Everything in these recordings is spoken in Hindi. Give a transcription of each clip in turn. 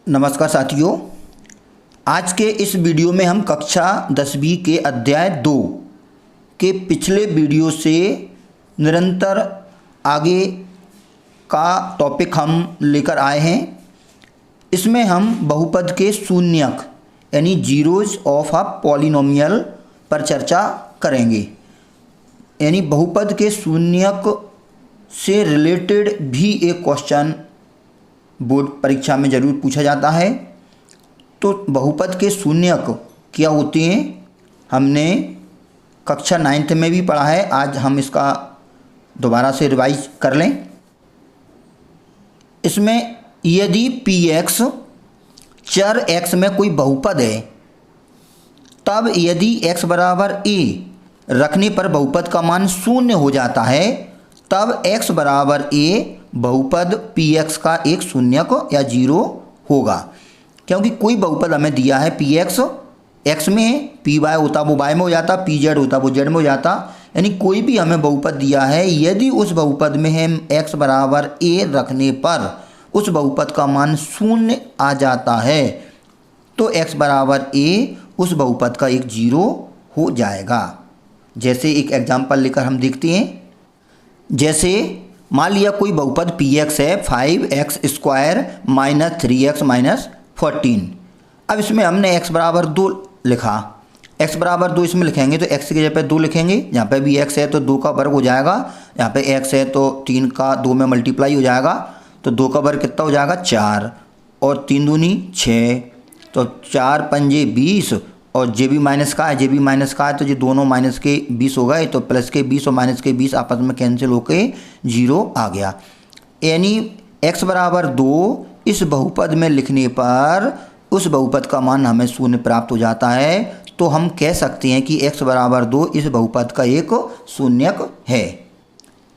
नमस्कार साथियों, आज के इस वीडियो में हम कक्षा 10वीं के अध्याय 2 के पिछले वीडियो से निरंतर आगे का टॉपिक हम लेकर आए हैं। इसमें हम बहुपद के शून्यक यानी जीरोज ऑफ अ पॉलिनोमियल पर चर्चा करेंगे। यानी बहुपद के शून्यक से रिलेटेड भी एक क्वेश्चन बोर्ड परीक्षा में ज़रूर पूछा जाता है। तो बहुपद के शून्यक क्या होते हैं हमने कक्षा 9th में भी पढ़ा है। आज हम इसका दोबारा से रिवाइज कर लें। इसमें यदि px चर x में कोई बहुपद है, तब यदि x बराबर a रखने पर बहुपद का मान शून्य हो जाता है, तब x बराबर a बहुपद px का एक शून्यक या जीरो होगा। क्योंकि कोई बहुपद हमें दिया है px x में है, py होता वो y में हो जाता, pz होता वो z में हो जाता। यानी कोई भी हमें बहुपद दिया है, यदि उस बहुपद में हम x बराबर a रखने पर उस बहुपद का मान शून्य आ जाता है, तो x बराबर a उस बहुपद का एक जीरो हो जाएगा। जैसे एक एग्जाम्पल लेकर हम देखते हैं। जैसे मान लिया कोई बहुपद px है 5x² माइनस 3x माइनस 14। अब इसमें हमने x बराबर 2 लिखा। x बराबर 2 इसमें लिखेंगे तो x की जगह पे 2 लिखेंगे। यहाँ पे भी x है तो 2 का वर्ग हो जाएगा। यहाँ पे x है तो 3 का 2 में मल्टीप्लाई हो जाएगा, तो 2 का वर्ग कितना हो जाएगा 4 और 3 दूनी 6, तो 4 पंजे 20 और जे बी माइनस का है, जे बी माइनस का है तो ये दोनों माइनस के 20 हो गए, तो प्लस के 20 और माइनस के 20 आपस में कैंसिल होके 0 आ गया। यानी x बराबर 2 इस बहुपद में लिखने पर उस बहुपद का मान हमें शून्य प्राप्त हो जाता है। तो हम कह सकते हैं कि x बराबर 2 इस बहुपद का एक शून्यक है।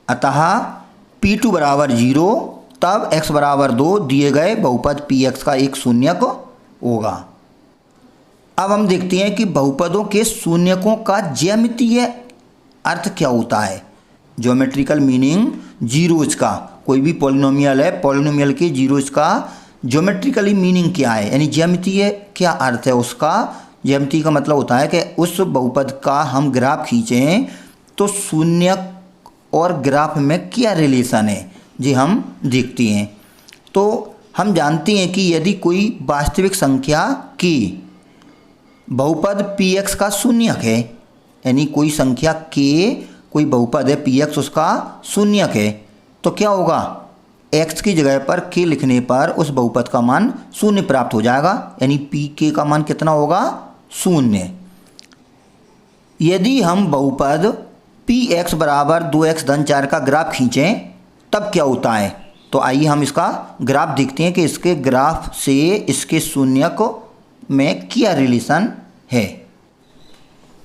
अतः p2 बराबर 0, तब x बराबर 2 दिए गए बहुपद px का एक शून्यक होगा। अब हम देखते हैं कि बहुपदों के शून्यकों का ज्यामितीय अर्थ क्या होता है। ज्योमेट्रिकल मीनिंग जीरोज का, कोई भी पॉलिनोमियल है, पॉलिनोमियल के जीरोज का ज्योमेट्रिकली मीनिंग क्या है, यानी ज्यामितीय क्या अर्थ है उसका। ज्यामिति का मतलब होता है कि उस बहुपद का हम ग्राफ खींचें तो शून्यक और ग्राफ में क्या रिलेशन है, जी हम देखते हैं। तो हम जानते हैं कि यदि कोई वास्तविक संख्या k बहुपद px का शून्यक है, यानी कोई संख्या k कोई बहुपद है px उसका शून्यक है, तो क्या होगा, x की जगह पर k लिखने पर उस बहुपद का मान शून्य प्राप्त हो जाएगा। यानी pk का मान कितना होगा, शून्य। यदि हम बहुपद px बराबर 2x धन 4 का ग्राफ खींचें तब क्या होता है। तो आइए हम इसका ग्राफ देखते हैं कि इसके ग्राफ से इसके शून्यक में क्या रिलेशन है।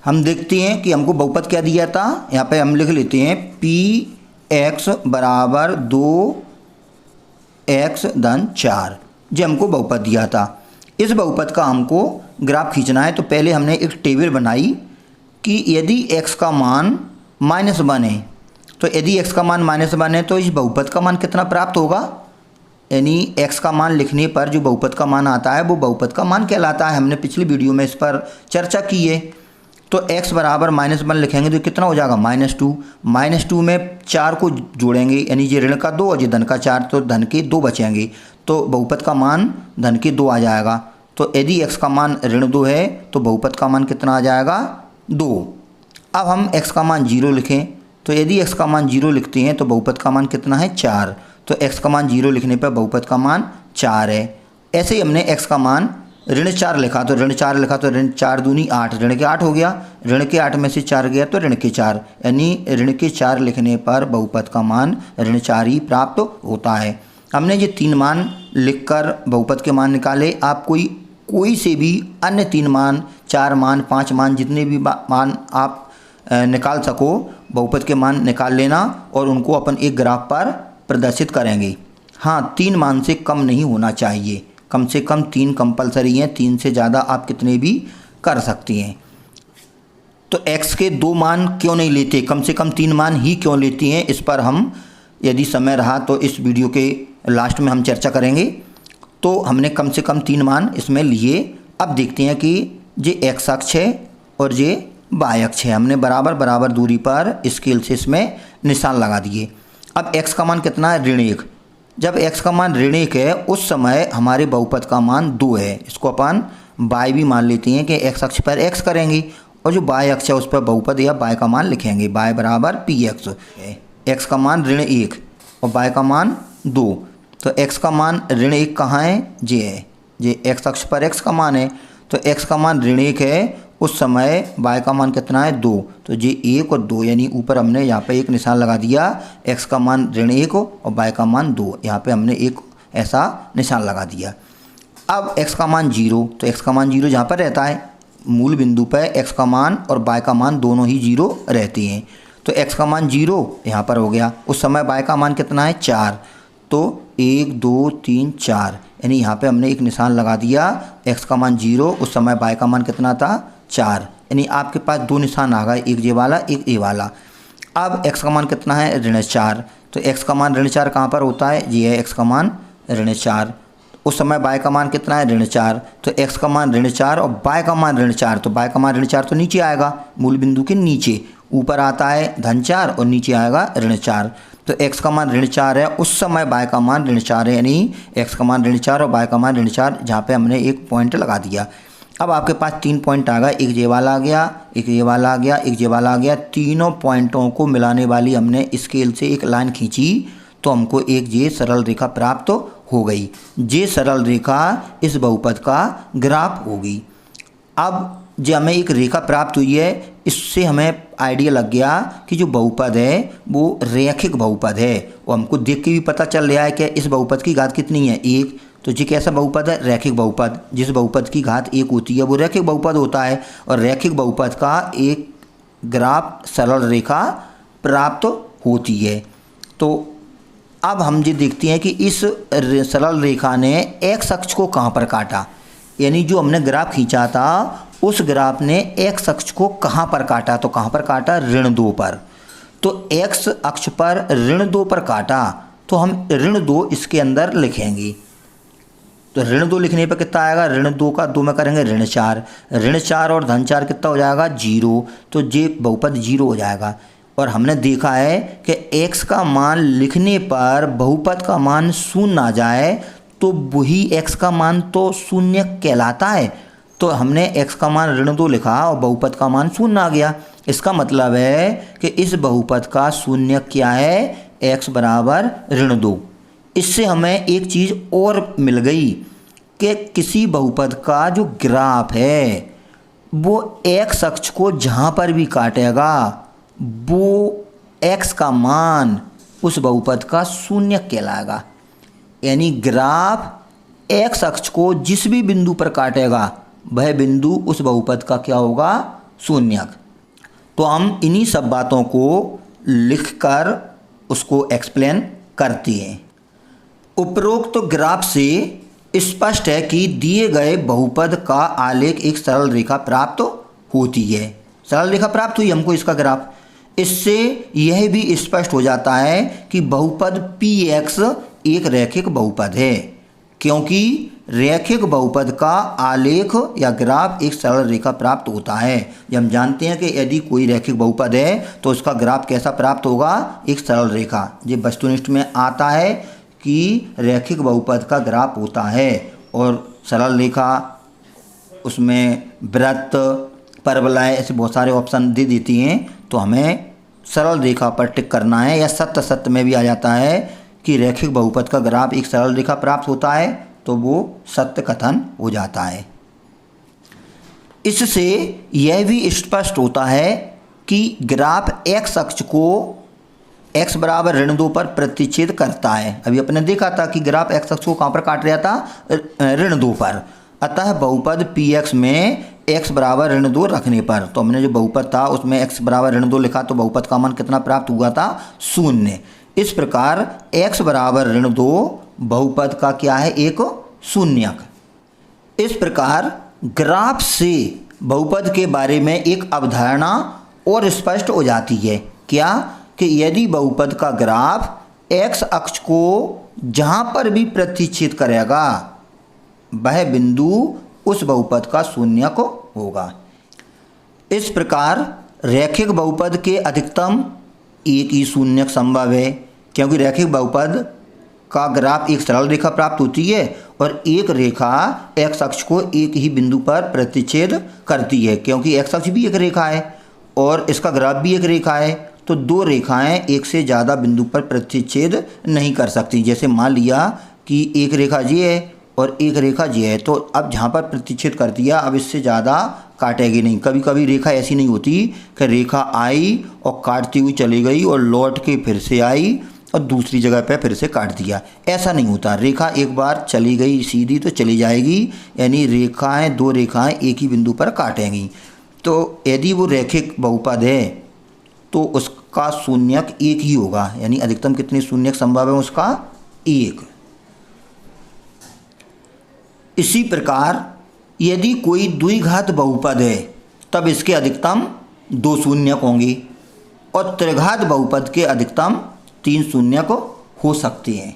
हम देखते हैं कि हमको बहुपद क्या दिया था। यहाँ पे हम लिख लेते हैं px बराबर 2x धन 4, जो हमको बहुपद दिया था। इस बहुपद का हमको ग्राफ खींचना है। तो पहले हमने एक टेबल बनाई कि यदि x का मान -1 है, तो यदि x का मान -1 है तो इस बहुपद का मान कितना प्राप्त होगा। यानी x का मान लिखने पर जो बहुपद का मान आता है वो बहुपद का मान कहलाता है। हमने पिछली वीडियो में इस पर चर्चा की है। तो x बराबर -1 लिखेंगे तो कितना हो जाएगा -2। -2 में 4 को जोड़ेंगे, यानी ये ऋण का 2 और ये धन का 4, तो धन के 2 बचेंगे, तो बहुपद का मान धन के 2 आ जाएगा। तो यदि x का मान ऋण 2 है तो बहुपद का मान कितना आ जाएगा 2। अब हम x का मान 0 लिखें, तो यदि x का मान 0 लिखते हैं तो बहुपद का मान कितना है 4, तो x का मान 0 लिखने पर बहुपद का मान 4 है। ऐसे ही हमने x का मान ऋण 4 लिखा, तो ऋण 4 लिखा तो ऋण 4 दूनी 8, ऋण के 8 हो गया। ऋण के 8 में से 4 गया तो ऋण के 4, यानी ऋण के 4 लिखने पर बहुपद का मान ऋण 4 ही प्राप्त होता है। हमने ये 3 मान लिखकर बहुपद के मान निकाले। आप कोई से भी अन्य 3 मान, 4 मान, 5 मान, जितने भी मान आप निकाल सको बहुपद के मान निकाल लेना और उनको अपन एक ग्राफ पर प्रदर्शित करेंगे। हाँ, 3 मान से कम नहीं होना चाहिए, कम से कम 3 कंपलसरी हैं, 3 से ज़्यादा आप कितने भी कर सकती हैं। तो x के 2 मान क्यों नहीं लेते, कम से कम 3 मान ही क्यों लेती हैं, इस पर हम यदि समय रहा तो इस वीडियो के लास्ट में हम चर्चा करेंगे। तो हमने कम से कम 3 मान इसमें लिए। अब देखते हैं कि ये x अक्ष है और ये y अक्ष है। हमने बराबर बराबर दूरी पर स्केल से इसमें निशान लगा दिए। अब x का मान कितना है? ऋण 1। जब x का मान ऋण 1 है उस समय हमारे बहुपद का मान 2 है। इसको अपन y भी मान लेते हैं कि x अक्ष पर x करेंगे और जो y अक्ष है उस पर बहुपद या y का मान लिखेंगे। y बराबर px है। x का मान ऋण 1 और y का मान 2। तो x का मान ऋण 1 कहाँ है? ये है, ये x अक्ष पर x का मान है। तो x का मान ऋण 1 है उस समय y का मान कितना है? 2। तो ये 1 और 2 यानी ऊपर हमने यहाँ पे एक निशान लगा दिया। x का मान ऋण 1 और y का मान 2, यहाँ पे हमने एक ऐसा निशान लगा दिया। अब x का मान 0, तो x का मान 0 जहाँ पर रहता है मूल बिंदु पर x का मान और y का मान दोनों ही 0 रहते हैं। तो x का मान 0 यहाँ पर हो गया। उस समय y का मान कितना है? 4। तो 1 2 3 4 यानी यहाँ पे हमने एक निशान लगा दिया। x का मान 0, उस समय y का मान कितना था? 4। यानी आपके पास 2 निशान आ गए, एक ये वाला एक ये वाला। अब x का मान कितना है? ऋण 4। तो x का मान ऋण 4 कहाँ पर होता है? ये है x का मान ऋण 4। उस समय y का मान कितना है? ऋण 4। तो x का मान ऋण 4 और y का मान ऋण 4। तो y का मान ऋण 4 तो नीचे आएगा, मूल बिंदु के नीचे। ऊपर आता है धन 4 और नीचे आएगा ऋण 4। तो x का मान ऋण 4 है, उस समय y का मान ऋण 4 है। यानी x का मान ऋण 4 और y का मान ऋण 4, जहाँ पे हमने एक पॉइंट लगा दिया। अब आपके पास 3 पॉइंट आ गए, एक ये वाला आ गया, एक ये वाला आ गया, एक ये वाला आ गया। तीनों पॉइंटों को मिलाने वाली हमने स्केल से एक लाइन खींची तो हमको एक ये सरल रेखा प्राप्त हो गई। ये सरल रेखा इस बहुपद का ग्राफ होगी। अब जो हमें एक रेखा प्राप्त हुई है इससे हमें आइडिया लग गया कि जो बहुपद है वो रैखिक बहुपद है। और हमको देख के भी पता चल रहा है कि इस बहुपद की घात कितनी है? 1। तो ये कैसा बहुपद है? रैखिक बहुपद। जिस बहुपद की घात 1 होती है वो रैखिक बहुपद होता है। और रैखिक बहुपद का एक ग्राफ सरल रेखा प्राप्त होती है। तो अब हम ये देखते हैं कि इस सरल रेखा ने x अक्ष को कहाँ पर काटा। यानी जो हमने ग्राफ खींचा था उस ग्राफ ने x अक्ष को कहाँ पर काटा? तो कहाँ पर काटा? ऋण 2 पर। तो x अक्ष पर ऋण 2 पर काटा तो हम ऋण 2 इसके अंदर लिखेंगे। तो ऋण 2 लिखने पर कितना आएगा? ऋण 2 का 2 में करेंगे ऋण 4। ऋण 4 और धन 4 कितना हो जाएगा? 0। तो ये बहुपद 0 हो जाएगा। और हमने देखा है कि x का मान लिखने पर बहुपद का मान शून्य आ जाए तो वही x का मान तो शून्य कहलाता है। तो हमने x का मान ऋण 2 लिखा और बहुपद का मान शून्य आ गया। इसका मतलब है कि इस बहुपद का शून्य क्या है? x बराबर ऋण 2। इससे हमें एक चीज़ और मिल गई कि किसी बहुपद का जो ग्राफ है वो x अक्ष को जहाँ पर भी काटेगा वो x का मान उस बहुपद का शून्य कहलाएगा। यानी ग्राफ x अक्ष को जिस भी बिंदु पर काटेगा वह बिंदु उस बहुपद का क्या होगा? शून्यक। तो हम इन्हीं सब बातों को लिखकर उसको एक्सप्लेन करते हैं। उपरोक्त ग्राफ से स्पष्ट है कि दिए गए बहुपद का आलेख एक सरल रेखा प्राप्त होती है। सरल रेखा प्राप्त हुई हमको इसका ग्राफ। इससे यह भी स्पष्ट हो जाता है कि बहुपद px एक रैखिक बहुपद है, क्योंकि रैखिक बहुपद का आलेख या ग्राफ एक सरल रेखा प्राप्त होता है। जब हम जानते हैं कि यदि कोई रैखिक बहुपद है तो उसका ग्राफ कैसा प्राप्त होगा? एक सरल रेखा। ये वस्तुनिष्ठ में आता है कि रैखिक बहुपद का ग्राफ होता है और सरल रेखा, उसमें वृत्त, परवलय, ऐसे बहुत सारे ऑप्शन दे देती हैं। तो हमें सरल रेखा पर टिक करना है। या सत्य सत्य में भी आ जाता है कि रैखिक बहुपद का ग्राफ एक सरल रेखा प्राप्त होता है तो वो सत्य कथन हो जाता है। इससे यह भी स्पष्ट होता है कि ग्राफ x अक्ष को x बराबर ऋण 2 पर प्रतिच्छेद करता है। अभी अपने देखा था कि ग्राफ x अक्ष को कहाँ पर काट रहा था? ऋण 2 पर। अतः बहुपद px में x बराबर ऋण 2 रखने पर, तो हमने जो बहुपद था उसमें x बराबर ऋण 2 लिखा तो बहुपद का मान कितना प्राप्त हुआ था? 0। इस प्रकार x बराबर ऋण 2 बहुपद का क्या है? एक शून्यक। इस प्रकार ग्राफ से बहुपद के बारे में एक अवधारणा और स्पष्ट हो जाती है। क्या? कि यदि बहुपद का ग्राफ x अक्ष को जहाँ पर भी प्रतिच्छेद करेगा वह बिंदु उस बहुपद का शून्यक होगा। इस प्रकार रैखिक बहुपद के अधिकतम एक ही शून्यक संभव है, क्योंकि रैखिक बहुपद का ग्राफ एक सरल रेखा प्राप्त होती है और एक रेखा एक्स अक्ष को एक ही बिंदु पर प्रतिच्छेद करती है, क्योंकि एक्स अक्ष भी एक रेखा है और इसका ग्राफ भी एक रेखा है। तो दो रेखाएं एक से ज़्यादा बिंदु पर प्रतिच्छेद नहीं कर सकती। जैसे मान लिया कि एक रेखा ये है और एक रेखा ये है, तो अब जहाँ पर प्रतिच्छेद कर दिया अब इससे ज़्यादा काटेगी नहीं। कभी कभी रेखा ऐसी नहीं होती कि रेखा आई और काटती हुई चली गई और लौट के फिर से आई और दूसरी जगह पे फिर से काट दिया, ऐसा नहीं होता। रेखा एक बार चली गई सीधी तो चली जाएगी, यानी रेखाएं दो रेखाएं एक ही बिंदु पर काटेंगी। तो यदि वो रैखिक बहुपद है तो उसका शून्यक एक ही होगा, यानी अधिकतम कितने शून्यक संभव है उसका? एक। इसी प्रकार यदि कोई द्विघात बहुपद है तब इसके अधिकतम दो शून्यक होंगे और त्रिघात बहुपद के अधिकतम तीन शून्यक हो सकते हैं।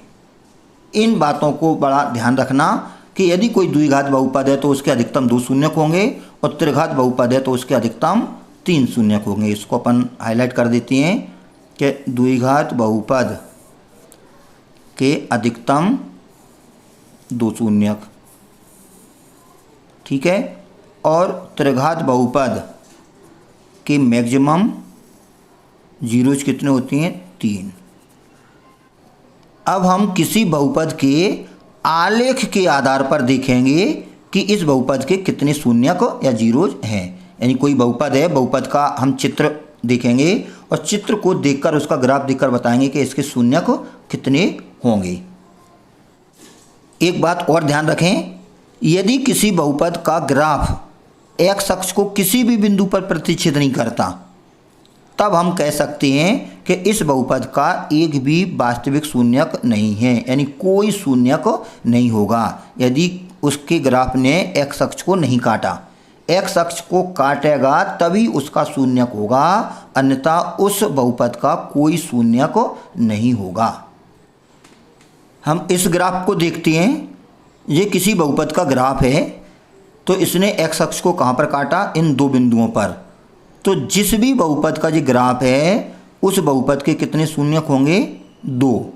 इन बातों को बड़ा ध्यान रखना कि यदि कोई द्विघात बहुपद है तो उसके अधिकतम दो शून्यक होंगे और त्रिघात बहुपद है तो उसके अधिकतम तीन शून्यक होंगे। इसको अपन हाईलाइट कर देते हैं कि द्विघात बहुपद के अधिकतम दो शून्यक, ठीक है, और त्रिघात बहुपद के मैक्सिमम जीरोज कितने होती हैं? तीन। अब हम किसी बहुपद के आलेख के आधार पर देखेंगे कि इस बहुपद के कितने शून्यक या जीरोज हैं। यानी कोई बहुपद है, बहुपद का हम चित्र देखेंगे और चित्र को देखकर उसका ग्राफ देखकर बताएंगे कि इसके शून्यक कितने होंगे। एक बात और ध्यान रखें, यदि किसी बहुपद का ग्राफ एक्स अक्ष को किसी भी बिंदु पर प्रतिच्छेद नहीं करता तब हम कह सकते हैं कि इस बहुपद का एक भी वास्तविक शून्यक नहीं है, यानी कोई शून्यक नहीं होगा यदि उसके ग्राफ ने एक्स अक्ष को नहीं काटा। एक्स अक्ष को काटेगा तभी उसका शून्यक होगा, अन्यथा उस बहुपद का कोई शून्यक नहीं होगा। हम इस ग्राफ को देखते हैं। ये किसी बहुपद का ग्राफ है, तो इसने एक्स अक्ष को कहाँ पर काटा? इन दो बिंदुओं पर। तो जिस भी बहुपद का ये ग्राफ है उस बहुपद के कितने शून्यक होंगे? दो।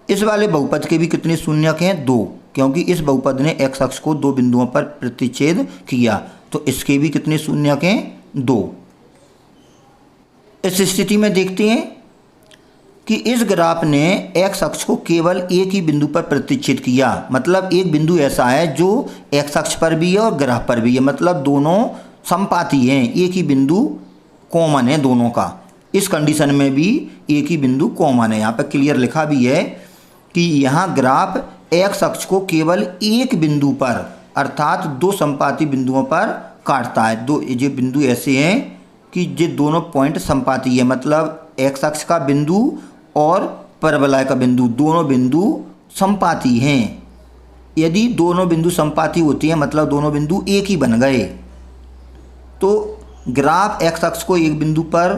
इस वाले बहुपद के भी कितने शून्यक हैं? दो, क्योंकि इस बहुपद ने एक्स अक्ष को दो बिंदुओं पर प्रतिच्छेद किया, तो इसके भी कितने शून्यक हैं? दो। इस स्थिति में देखते हैं कि इस ग्राफ ने एक्स अक्ष को केवल एक ही बिंदु पर प्रतिच्छेद किया, मतलब एक बिंदु ऐसा है जो एक्स अक्ष पर भी है और ग्राफ पर भी है, मतलब दोनों समपाती हैं, एक ही बिंदु कॉमन है दोनों का। इस कंडीशन में भी एक ही बिंदु कॉमन है। यहाँ पर क्लियर लिखा भी है कि यहाँ ग्राफ एक्स अक्ष को केवल एक बिंदु पर अर्थात दो समपाती बिंदुओं पर काटता है। दो ये बिंदु ऐसे हैं कि ये दोनों पॉइंट समपाती है, मतलब एक्स अक्ष का बिंदु और परवलय का बिंदु, दोनों बिंदु समपाती हैं। यदि दोनों बिंदु समपाती होती हैं मतलब दोनों बिंदु एक ही बन गए। तो ग्राफ एक्स अक्ष को एक बिंदु पर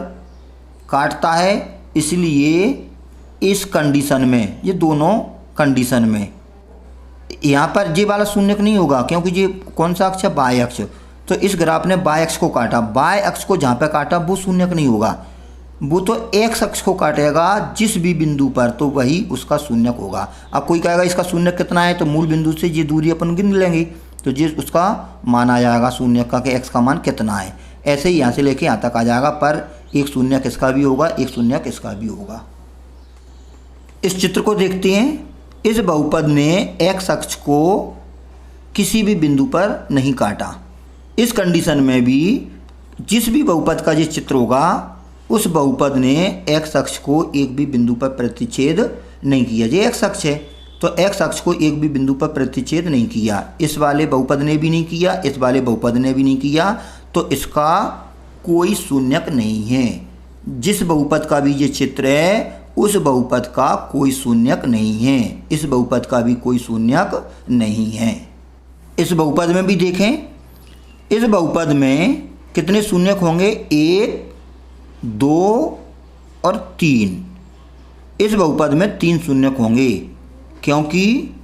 काटता है, इसलिए इस कंडीशन में, ये दोनों कंडीशन में यहाँ पर ये वाला शून्यक नहीं होगा, क्योंकि ये कौन सा अक्ष है? बाय अक्ष। तो इस ग्राफ ने बाय अक्ष को काटा, बाय अक्ष को जहाँ पे काटा वो शून्यक नहीं होगा, वो तो एक्स अक्ष को काटेगा जिस भी बिंदु पर, तो वही उसका शून्यक होगा। अब कोई कहेगा इसका शून्यक कितना है, तो मूल बिंदु से ये दूरी अपन गिन लेंगे, तो ये उसका मान आ जाएगा शून्यक का कि एक्स का मान कितना है। ऐसे ही यहाँ से लेके यहाँ तक आ जाएगा, पर एक शून्यक इसका भी होगा, एक शून्यक इसका भी होगा। इस चित्र को देखते हैं। इस बहुपद ने एक्स अक्ष को किसी भी बिंदु पर नहीं काटा। इस कंडीशन में भी जिस भी बहुपद का ये चित्र होगा उस बहुपद ने एक्स अक्ष को एक भी बिंदु पर प्रतिच्छेद नहीं किया। ये एक्स अक्ष है तो एक्स अक्ष को एक भी बिंदु पर प्रतिच्छेद नहीं किया। इस वाले बहुपद ने भी नहीं किया, इस वाले बहुपद ने भी नहीं किया, तो इसका कोई शून्यक नहीं है। जिस बहुपद का भी ये चित्र है उस बहुपद का कोई शून्यक नहीं है, इस बहुपद का भी कोई शून्यक नहीं है। इस बहुपद में भी देखें, इस बहुपद में कितने शून्यक होंगे? 1, 2 और 3। इस बहुपद में 3 शून्यक होंगे, क्योंकि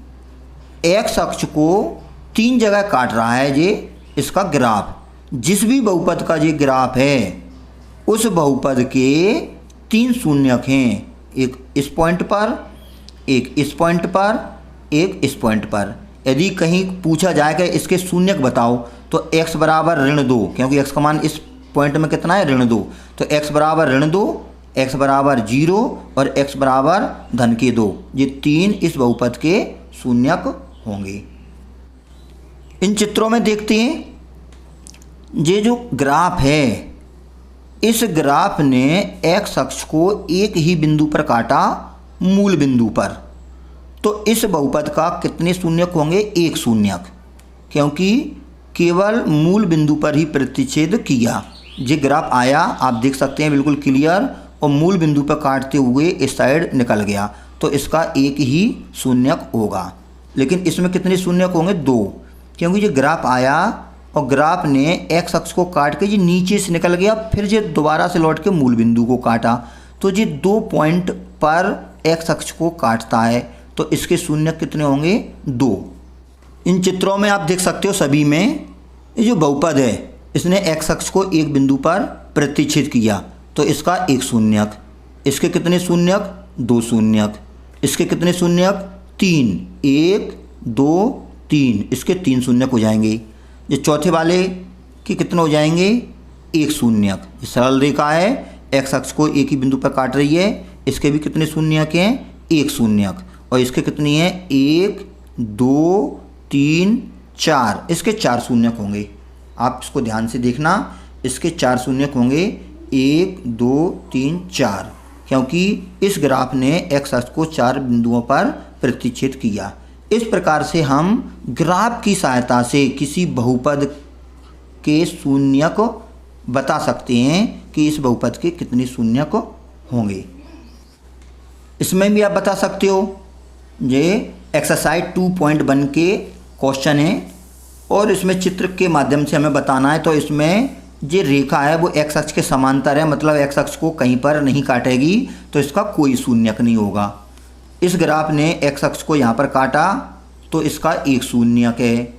एक्स अक्ष को 3 जगह काट रहा है ये इसका ग्राफ। जिस भी बहुपद का ये ग्राफ है उस बहुपद के 3 शून्यक हैं, एक इस पॉइंट पर, एक इस पॉइंट पर, एक इस पॉइंट पर। यदि कहीं पूछा जाए कि इसके शून्यक बताओ तो x बराबर -2, क्योंकि x का मान इस पॉइंट में कितना है -2, तो x बराबर -2, x बराबर 0 और x बराबर -2, ये 3 इस बहुपद के शून्यक होंगे। इन चित्रों में देखते हैं, ये जो ग्राफ है इस ग्राफ ने x अक्ष को एक ही बिंदु पर काटा, मूल बिंदु पर। तो इस बहुपद का कितने शून्यक होंगे? 1 शून्यक, क्योंकि केवल मूल बिंदु पर ही प्रतिच्छेद किया। ये ग्राफ आया, आप देख सकते हैं बिल्कुल क्लियर, और मूल बिंदु पर काटते हुए इस साइड निकल गया, तो इसका 1 ही शून्यक होगा। लेकिन इसमें कितने शून्यक होंगे? 2, क्योंकि ये ग्राफ आया और ग्राफ ने एक्स अक्ष को काट के ये नीचे से निकल गया, फिर ये दोबारा से लौट के मूल बिंदु को काटा, तो ये 2 पॉइंट पर एक्स अक्ष को काटता है, तो इसके शून्यक कितने होंगे? 2। इन चित्रों में आप देख सकते हो सभी में, ये जो बहुपद है इसने एक्स अक्ष को एक बिंदु पर प्रतिच्छेद किया, तो इसका 1 शून्यक। इसके कितने शून्यक? 2 शून्यक। इसके कितने शून्यक? 3, 1 2 3, इसके 3 शून्यक हो जाएंगे। ये चौथे वाले के कितने हो जाएंगे? 1 शून्यक। ये सरल रेखा है, एक्स अक्ष को एक ही बिंदु पर काट रही है, इसके भी कितने शून्यक हैं? 1 शून्यक। और इसके कितनी है? 1 2 3 4, इसके 4 शून्यक होंगे। आप इसको ध्यान से देखना, इसके 4 शून्यक होंगे, 1 2 3 4, क्योंकि इस ग्राफ ने एक्स अक्ष को 4 बिंदुओं पर प्रतिच्छेद किया। इस प्रकार से हम ग्राफ की सहायता से किसी बहुपद के शून्यक बता सकते हैं कि इस बहुपद के कितने शून्यक होंगे। इसमें भी आप बता सकते हो, ये एक्सरसाइज 2.1 के क्वेश्चन है और इसमें चित्र के माध्यम से हमें बताना है। तो इसमें ये रेखा है वो एक्स अक्ष के समांतर है, मतलब एक्स अक्ष को कहीं पर नहीं काटेगी, तो इसका कोई शून्यक नहीं होगा। इस ग्राफ ने एक्स अक्ष को यहाँ पर काटा, तो इसका 1 शून्यक है।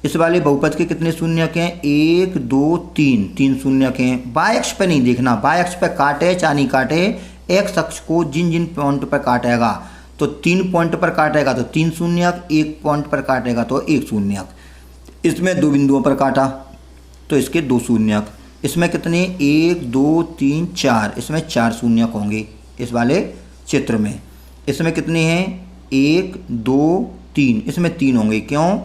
इस वाले बहुपद के कितने शून्यक हैं? 1 2 3, 3 शून्यक हैं। बाय अक्ष पे नहीं देखना, बाय अक्ष पे काटे चाहे नहीं काटे, एक्स अक्ष को जिन जिन पॉइंट पर काटेगा, तो 3 पॉइंट पर काटेगा तो 3 शून्यक, 1 पॉइंट पर काटेगा तो 1 शून्यक। इसमें 2 बिंदुओं पर काटा तो इसके 2 शून्यक। इसमें कितने? 1 2 3 4, इसमें 4 शून्यक होंगे इस वाले चित्र में। इसमें कितने हैं? 1 2 3, इसमें 3 होंगे। क्यों?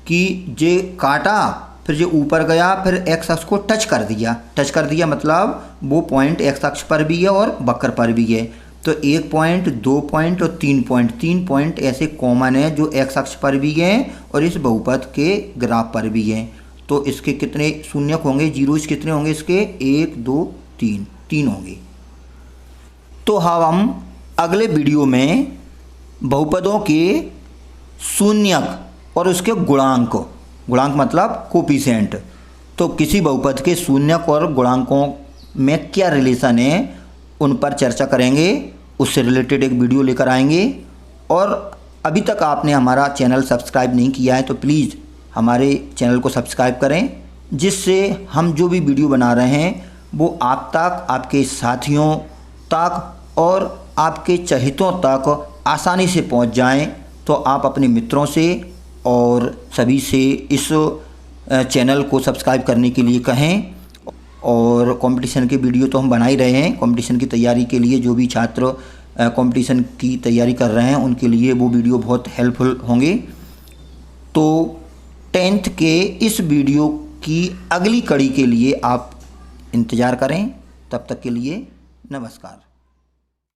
कि जे काटा, फिर जो ऊपर गया, फिर एक्स अक्ष को टच कर दिया, मतलब वो पॉइंट एक्स अक्ष पर भी है और वक्र पर भी है। तो 1 पॉइंट, 2 पॉइंट और 3 पॉइंट ऐसे कॉमन है जो एक्स अक्ष पर भी हैं और इस बहुपद के ग्राफ पर भी हैं। तो इसके कितने शून्यक होंगे? 0 कितने होंगे इसके? 1 2 3 होंगे। तो हम अगले वीडियो में बहुपदों के शून्यक और उसके गुणांक मतलब कोफिशिएंट, तो किसी बहुपद के शून्यक और गुणांकों में क्या रिलेशन है उन पर चर्चा करेंगे। उससे रिलेटेड एक वीडियो लेकर आएंगे। और अभी तक आपने हमारा चैनल सब्सक्राइब नहीं किया है तो प्लीज़ हमारे चैनल को सब्सक्राइब करें, जिससे हम जो भी वीडियो बना रहे हैं वो आप तक, आपके साथियों तक और आपके चहेतों तक आसानी से पहुंच जाएं। तो आप अपने मित्रों से और सभी से इस चैनल को सब्सक्राइब करने के लिए कहें। और कंपटीशन के वीडियो तो हम बना ही रहे हैं। कंपटीशन की तैयारी के लिए जो भी छात्र कंपटीशन की तैयारी कर रहे हैं उनके लिए वो वीडियो बहुत हेल्पफुल होंगे। तो 10th के इस वीडियो की अगली कड़ी के लिए आप इंतज़ार करें। तब तक के लिए नमस्कार।